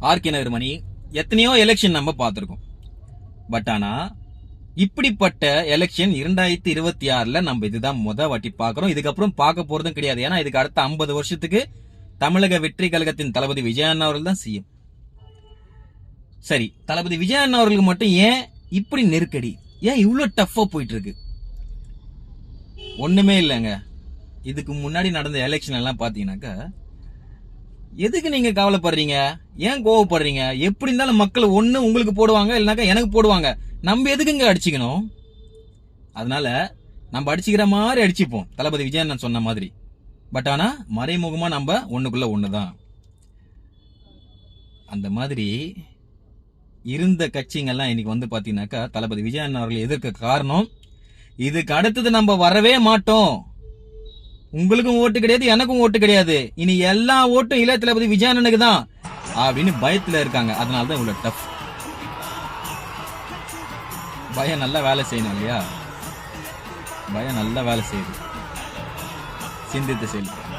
RK நகர் மணி, எத்தனையோ election நம்ம பார்த்திருக்கோம். பட் ஆனா இப்படிப்பட்ட எலெக்ஷன் 2026 நம்ம இதுதான் முத வாட்டி பாக்குறோம். இதுக்கப்புறம் பார்க்க போறதும் கிடையாது. ஏன்னா இதுக்கு அடுத்த 50 வருஷத்துக்கு தமிழக வெற்றி கழகத்தின் தளபதி விஜயன் அவர்கள் தான் சிஎம். சரி, தளபதி விஜயன் அவர்களுக்கு மட்டும் ஏன் இப்படி நெருக்கடி, ஏன் இவ்வளவு டஃபா போயிட்டு இருக்கு? ஒண்ணுமே இல்லைங்க. இதுக்கு முன்னாடி நடந்த எலெக்ஷன் எல்லாம் பாத்தீங்கன்னாக்கா, எதுக்கு நீங்க கவலைப்படுறீங்க, ஏன் கோவப்படுறீங்க? எப்படி இருந்தாலும் மக்கள் ஒண்ணு உங்களுக்கு போடுவாங்க, இல்லைனாக்கா எனக்கு போடுவாங்க. நம்ம எதுக்குங்க அடிச்சுக்கணும்? அதனால நம்ம அடிச்சுக்கிற மாதிரி அடிச்சுப்போம், தளபதி விஜயன் நான் சொன்ன மாதிரி. பட் ஆனா மறைமுகமா நம்ம ஒண்ணுக்குள்ள ஒண்ணுதான். அந்த மாதிரி இருந்த கட்சிங்கெல்லாம் இன்னைக்கு வந்து பாத்தீங்கன்னாக்கா தளபதி விஜயன் அவர்கள் எதிர்க்க காரணம், இதுக்கு அடுத்தது நம்ம வரவே மாட்டோம், உங்களுக்கும் ஓட்டு கிடையாது, எனக்கும் ஓட்டு கிடையாது, இனி எல்லா ஓட்டும் இளைய தளபதி விஜயனுக்கு தான் அப்படின்னு பயத்துல இருக்காங்க. அதனாலதான் இவ்வளவு டஃப். பயம் நல்லா வேலை செய்யணும் இல்லையா? பயம் நல்லா வேலை செய்யுது. சிந்தித்து செயல்படும்.